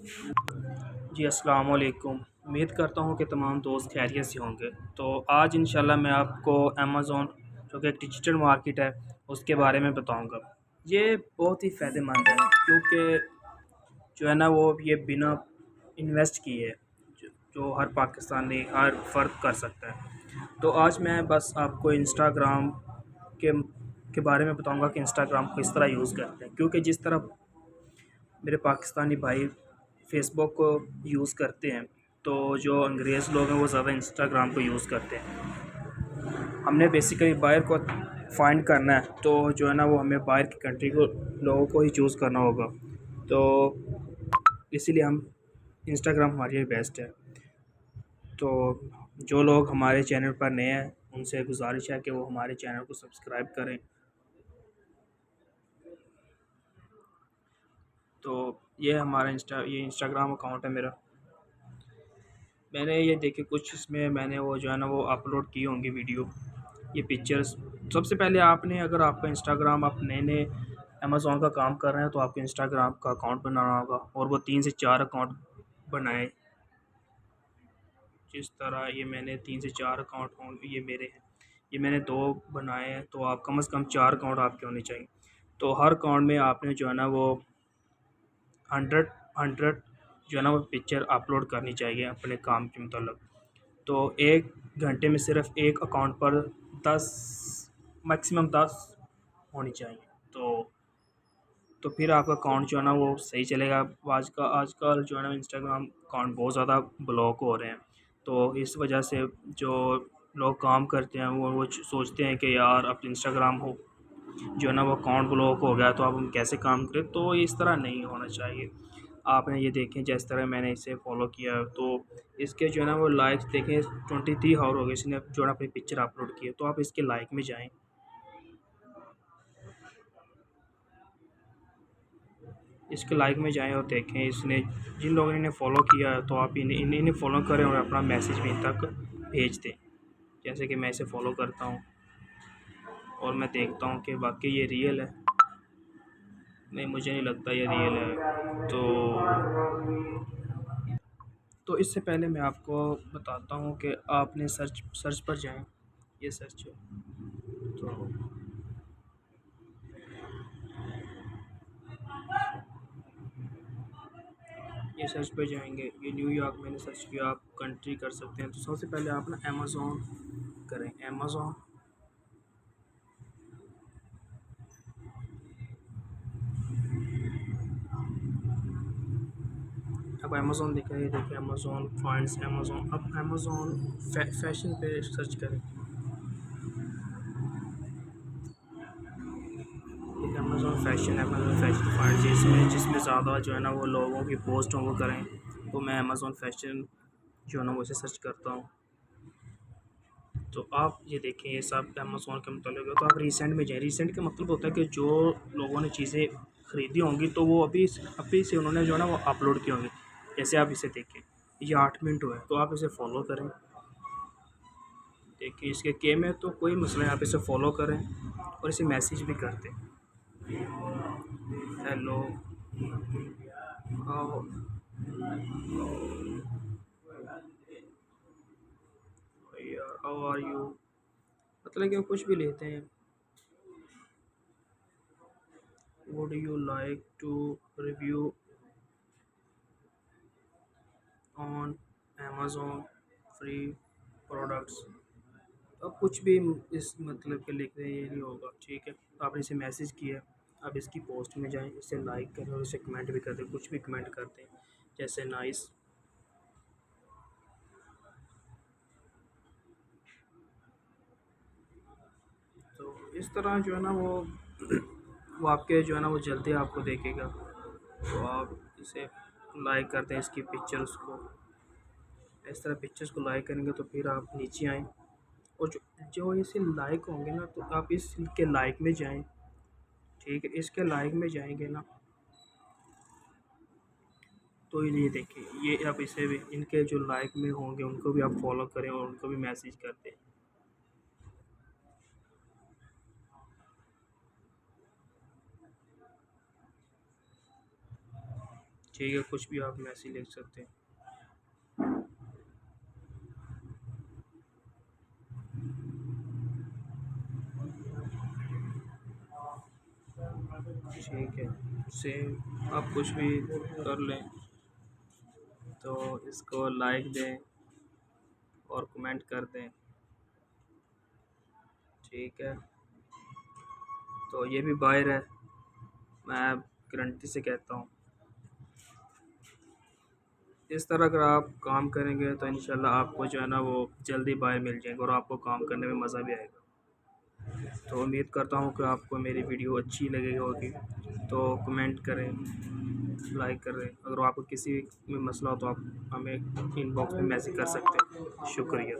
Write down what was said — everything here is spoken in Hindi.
जी, अस्सलाम वालेकुम। उम्मीद करता हूँ कि तमाम दोस्त खैरियत से होंगे। तो आज इंशाल्लाह मैं आपको अमेज़न जो कि एक डिजिटल मार्केट है, उसके बारे में बताऊँगा। ये बहुत ही फ़ायदेमंद है क्योंकि जो है ना वो ये बिना इन्वेस्ट किए जो हर पाकिस्तानी, हर फ़र्द कर सकता है। तो आज मैं बस आपको इंस्टाग्राम के के बारे में बताऊँगा कि इंस्टाग्राम को किस तरह यूज़ करते हैं, क्योंकि जिस तरह मेरे पाकिस्तानी भाई फ़ेसबुक को यूज़ करते हैं, तो जो अंग्रेज़ लोग हैं वो ज़्यादा इंस्टाग्राम को यूज़ करते हैं। हमने बेसिकली बाहर को फाइंड करना है, तो जो है ना वो हमें बाहर की कंट्री को लोगों को ही चूज़ करना होगा। तो इसीलिए हम इंस्टाग्राम हमारे लिए बेस्ट है। तो जो लोग हमारे चैनल पर नए हैं, उनसे गुजारिश है कि वो हमारे चैनल को सब्सक्राइब करें। तो ये इंस्टाग्राम अकाउंट है मेरा। मैंने ये देखे कुछ इसमें मैंने वो जो है ना वो अपलोड की होंगी वीडियो, ये पिक्चर्स। सबसे पहले आपने अगर आपका इंस्टाग्राम आप नए-नए अमेज़न का काम कर रहे हैं तो आपको इंस्टाग्राम का अकाउंट बनाना होगा और वो 3 से 4 अकाउंट बनाएँ। जिस तरह ये मैंने 3 से 4 अकाउंट ये मेरे हैं। ये मैंने 2 बनाए हैं, तो आप कम से कम 4 अकाउंट आपके होने चाहिए। तो हर अकाउंट में आपने जो है ना वो 100 100 जो है ना वो पिक्चर अपलोड करनी चाहिए अपने काम के मुताबिक। तो 1 घंटे में सिर्फ़ एक अकाउंट पर 10 मैक्सिमम 10 होनी चाहिए। तो फिर आपका अकाउंट जो है ना वो सही चलेगा। आजकल जो है ना इंस्टाग्राम अकाउंट बहुत ज़्यादा ब्लॉक हो रहे हैं। तो इस वजह से जो लोग काम करते हैं वो सोचते हैं कि यार अब इंस्टाग्राम हो जो है ना वो अकाउंट ब्लॉक हो गया तो अब हम कैसे काम करें, तो इस तरह नहीं होना चाहिए। आपने ये देखें जिस तरह मैंने इसे फॉलो किया तो इसके जो है ना वो लाइक्स देखें 23 आवर हो गए इसने जो है ना अपनी पिक्चर अपलोड की है। तो आप इसके लाइक में जाएँ, इसके लाइक में जाएँ और देखें इसने जिन लोगों ने इन्हें फ़ॉलो किया है तो आप इन्हें फ़ॉलो करें और अपना मैसेज भी इन तक भेज दें। जैसे कि मैं इसे फ़ॉलो करता हूँ और मैं देखता हूँ कि वाक़ई ये रियल है। नहीं, मुझे नहीं लगता ये रियल है। तो इससे पहले मैं आपको बताता हूँ कि आपने सर्च सर्च पर जाएँ। ये सर्च है। तो ये सर्च पे जाएँगे, ये न्यूयॉर्क मैंने सर्च किया, आप कंट्री कर सकते हैं। तो सबसे पहले आप ना अमेज़न करें, अमेज़न। अब अमेज़न दिख रहा है, ये देखिए अमेज़न फाइंड्स अमेज़न। अब अमेज़न फैशन पे सर्च करें, देखिए अमेज़न फैशन फाइंड्स जिसमें जिसमें ज़्यादा जो है ना वो लोगों की पोस्ट हो वो करें। तो मैं अमेज़न फैशन जो है ना वो इसे सर्च करता हूँ। तो आप ये देखें ये सब अमेज़न के मतलब है। तो आप रिसेंट में जाएँ, रिसेंट का मतलब होता है कि जो लोगों ने चीज़ें खरीदी होंगी तो वो अभी से उन्होंने जो है ना वो अपलोड की होंगी। जैसे आप इसे देखें, ये 8 मिनट हुए तो आप इसे फॉलो करें। देखिए इसके के में तो कोई मसला नहीं, आप इसे फॉलो करें और इसे मैसेज भी कर दें, hello how how are you, मतलब कि वो कुछ भी लेते हैं। Would you like to review on Amazon free products. अब कुछ भी इस मतलब के लिख रहे हैं ये नहीं होगा, ठीक है। तो आपने इसे मैसेज किया, अब इसकी पोस्ट में जाएं, इसे लाइक करें और इसे कमेंट भी कर दें, कुछ भी कमेंट कर दें जैसे नाइस। तो इस तरह जो है ना वो आपके जो है ना वो जल्दी आपको देखेगा। तो आप इसे लाइक कर दें इसकी पिक्चर्स को, इस तरह पिक्चर्स को लाइक करेंगे तो फिर आप नीचे आएँ और जो जो इसे लाइक होंगे ना तो आप इसके लाइक में जाएँ, ठीक है। इसके लाइक में जाएंगे ना तो ये देखिए ये आप इसे भी इनके जो लाइक में होंगे उनको भी आप फॉलो करें और उनको भी मैसेज कर दें। ठीक है, कुछ भी आप मैसेज लिख सकते हैं। ठीक है, सेम आप कुछ भी कर लें। तो इसको लाइक दें और कमेंट कर दें। ठीक है, तो ये भी बाहर है, मैं गारंटी से कहता हूँ। इस तरह अगर आप काम करेंगे तो इंशाल्लाह आपको जो है ना वो जल्दी बाहर मिल जाएगा और आपको काम करने में मज़ा भी आएगा। तो उम्मीद करता हूँ कि आपको मेरी वीडियो अच्छी लगी होगी। तो कमेंट करें, लाइक करें। अगर आपको किसी में मसला हो तो आप हमें इनबॉक्स में मैसेज कर सकते हैं। शुक्रिया।